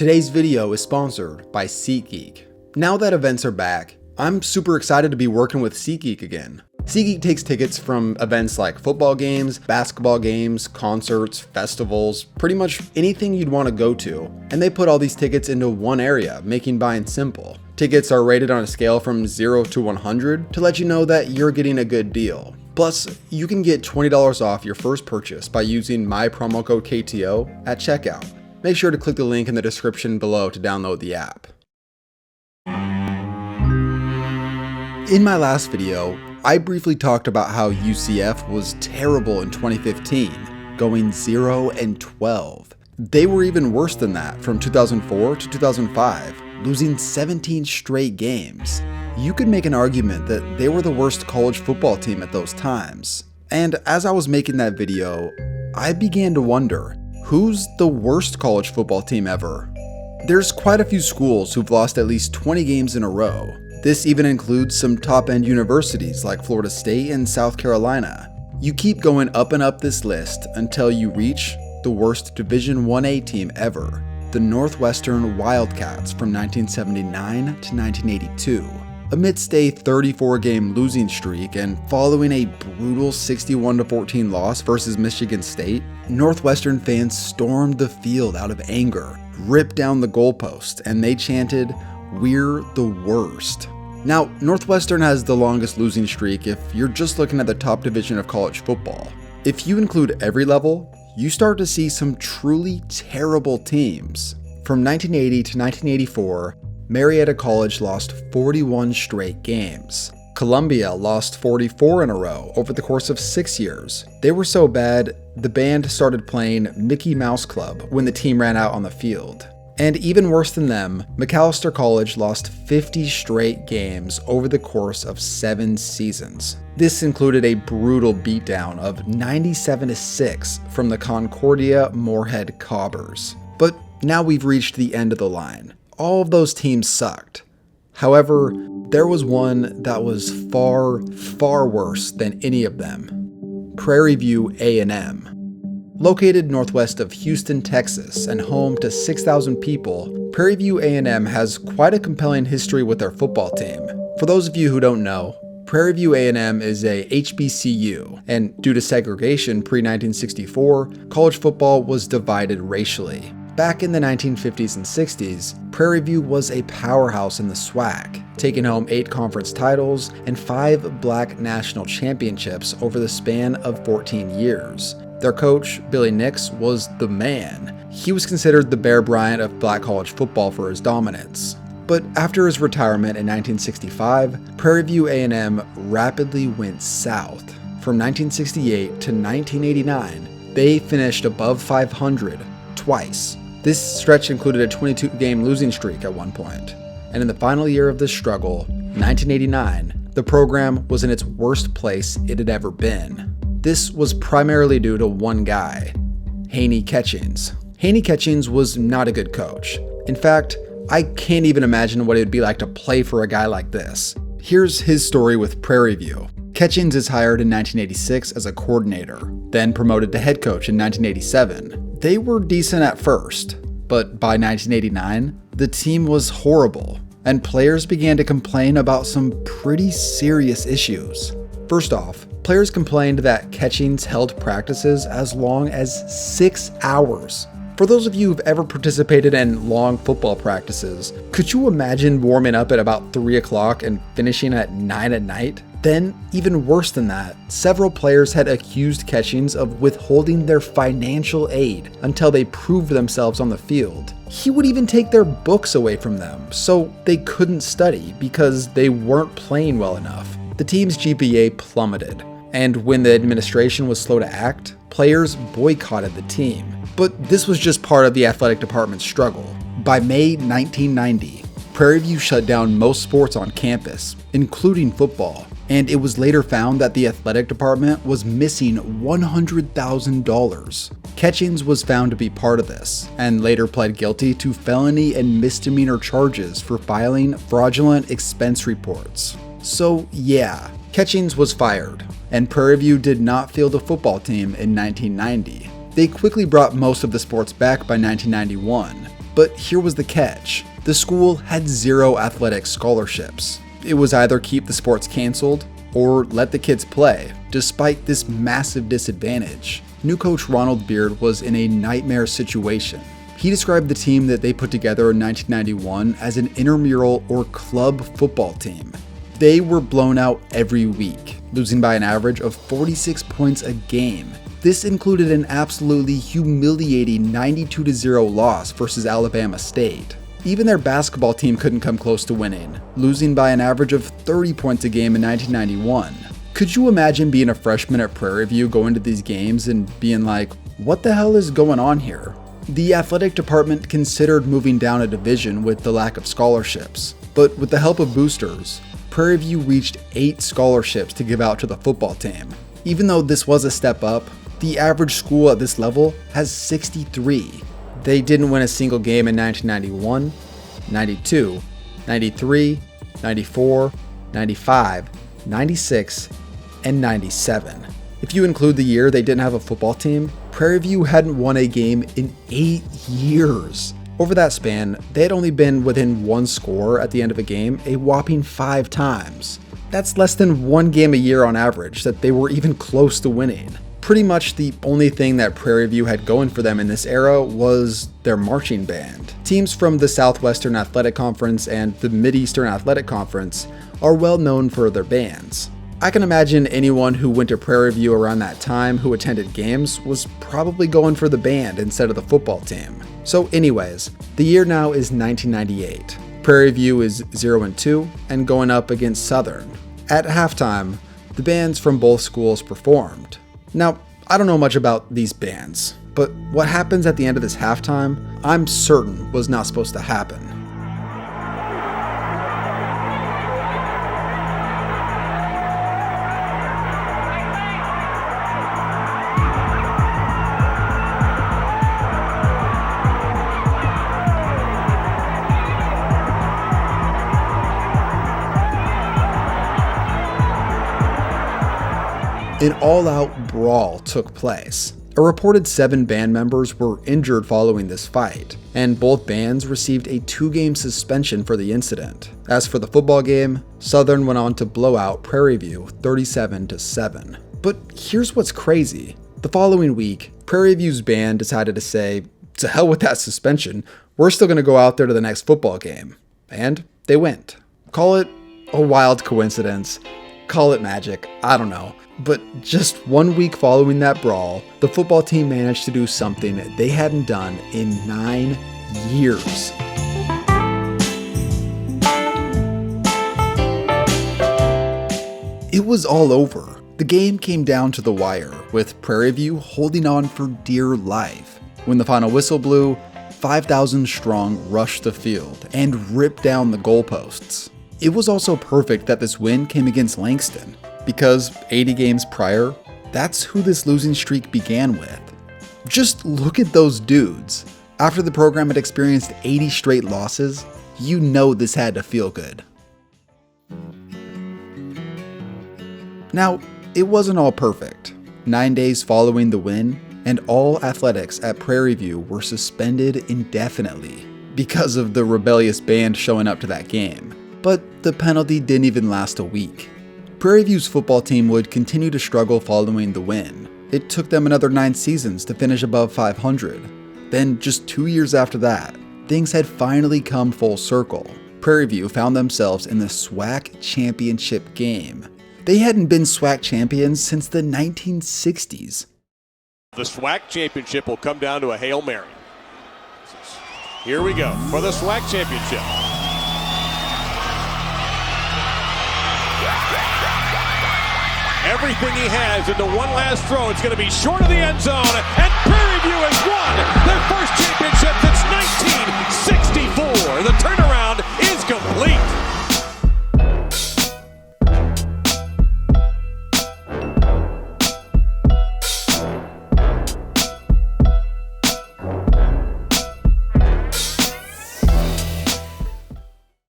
Today's video is sponsored by SeatGeek. Now that events are back, I'm super excited to be working with SeatGeek again. SeatGeek takes tickets from events like football games, basketball games, concerts, festivals, pretty much anything you'd want to go to, and they put all these tickets into one area, making buying simple. Tickets are rated on a scale from 0 to 100 to let you know that you're getting a good deal. Plus, you can get $20 off your first purchase by using my promo code KTO at checkout. Make sure to click the link in the description below to download the app. In my last video, I briefly talked about how UCF was terrible in 2015, going 0-12. They were even worse than that from 2004 to 2005, losing 17 straight games. You could make an argument that they were the worst college football team at those times. And as I was making that video, I began to wonder, who's the worst college football team ever? There's quite a few schools who've lost at least 20 games in a row. This even includes some top-end universities like Florida State and South Carolina. You keep going up and up this list until you reach the worst Division 1A team ever, the Northwestern Wildcats from 1979 to 1982. Amidst a 34-game losing streak and following a brutal 61-14 loss versus Michigan State, Northwestern fans stormed the field out of anger, ripped down the goalpost, and they chanted, "We're the worst." Now, Northwestern has the longest losing streak if you're just looking at the top division of college football. If you include every level, you start to see some truly terrible teams. From 1980 to 1984, Marietta College lost 41 straight games. Columbia lost 44 in a row over the course of 6 years. They were so bad, the band started playing Mickey Mouse Club when the team ran out on the field. And even worse than them, Macalester College lost 50 straight games over the course of 7 seasons. This included a brutal beatdown of 97-6 from the Concordia Moorhead Cobbers. But now we've reached the end of the line. All of those teams sucked. However, there was one that was far, far worse than any of them. Prairie View A&M. Located northwest of Houston, Texas, and home to 6,000 people, Prairie View A&M has quite a compelling history with their football team. For those of you who don't know, Prairie View A&M is a HBCU, and due to segregation pre-1964, college football was divided racially. Back in the 1950s and 60s, Prairie View was a powerhouse in the SWAC, taking home 8 conference titles and 5 black national championships over the span of 14 years. Their coach, Billy Nix, was the man. He was considered the Bear Bryant of black college football for his dominance. But after his retirement in 1965, Prairie View A&M rapidly went south. From 1968 to 1989, they finished above 500 twice. This stretch included a 22-game losing streak at one point. And in the final year of this struggle, 1989, the program was in its worst place it had ever been. This was primarily due to one guy, Haney Catchings. Haney Catchings was not a good coach. In fact, I can't even imagine what it would be like to play for a guy like this. Here's his story with Prairie View. Catchings is hired in 1986 as a coordinator, then promoted to head coach in 1987. They were decent at first, but by 1989, the team was horrible, and players began to complain about some pretty serious issues. First off, players complained that Catchings held practices as long as 6 hours. For those of you who've ever participated in long football practices, could you imagine warming up at about 3 o'clock and finishing at 9 at night? Then, even worse than that, several players had accused Catchings of withholding their financial aid until they proved themselves on the field. He would even take their books away from them, so they couldn't study because they weren't playing well enough. The team's GPA plummeted, and when the administration was slow to act, players boycotted the team. But this was just part of the athletic department's struggle. By May 1990, Prairie View shut down most sports on campus, including football, and it was later found that the athletic department was missing $100,000. Catchings was found to be part of this, and later pled guilty to felony and misdemeanor charges for filing fraudulent expense reports. So yeah, Catchings was fired, and Prairie View did not field a football team in 1990. They quickly brought most of the sports back by 1991, But here was the catch. The school had 0 athletic scholarships. It was either keep the sports canceled or let the kids play, despite this massive disadvantage. New coach Ronald Beard was in a nightmare situation. He described the team that they put together in 1991 as an intramural or club football team. They were blown out every week, losing by an average of 46 points a game. This included an absolutely humiliating 92-0 loss versus Alabama State. Even their basketball team couldn't come close to winning, losing by an average of 30 points a game in 1991. Could you imagine being a freshman at Prairie View going to these games and being like, what the hell is going on here? The athletic department considered moving down a division with the lack of scholarships, but with the help of boosters, Prairie View reached 8 scholarships to give out to the football team. Even though this was a step up, the average school at this level has 63. They didn't win a single game in 1991, 92, 93, 94, 95, 96, and 97. If you include the year they didn't have a football team, Prairie View hadn't won a game in 8 years. Over that span, they had only been within 1 score at the end of a game a whopping 5 times. That's less than 1 game a year on average that they were even close to winning. Pretty much the only thing that Prairie View had going for them in this era was their marching band. Teams from the Southwestern Athletic Conference and the Mideastern Athletic Conference are well known for their bands. I can imagine anyone who went to Prairie View around that time who attended games was probably going for the band instead of the football team. So anyways, the year now is 1998. Prairie View is 0-2 and going up against Southern. At halftime, the bands from both schools performed. Now, I don't know much about these bands, but what happens at the end of this halftime, I'm certain was not supposed to happen. An all-out brawl took place. A reported 7 band members were injured following this fight, and both bands received a 2-game suspension for the incident. As for the football game, Southern went on to blow out Prairie View 37-7. But here's what's crazy. The following week, Prairie View's band decided to say, to hell with that suspension, we're still going to go out there to the next football game. And they went. Call it a wild coincidence, call it magic, I don't know. But just 1 week following that brawl, the football team managed to do something they hadn't done in 9 years. It was all over. The game came down to the wire, with Prairie View holding on for dear life. When the final whistle blew, 5,000 strong rushed the field and ripped down the goalposts. It was also perfect that this win came against Langston, because 80 games prior, that's who this losing streak began with. Just look at those dudes. After the program had experienced 80 straight losses, you know this had to feel good. Now, it wasn't all perfect. 9 days following the win, and all athletics at Prairie View were suspended indefinitely because of the rebellious band showing up to that game. But the penalty didn't even last a week. Prairie View's football team would continue to struggle following the win. It took them another 9 seasons to finish above 500. Then, just 2 years after that, things had finally come full circle. Prairie View found themselves in the SWAC championship game. They hadn't been SWAC champions since the 1960s. The SWAC championship will come down to a Hail Mary. Here we go for the SWAC championship. Everything he has into one last throw. It's going to be short of the end zone, and Prairie View has won their first championship since 1964. The turnaround is complete.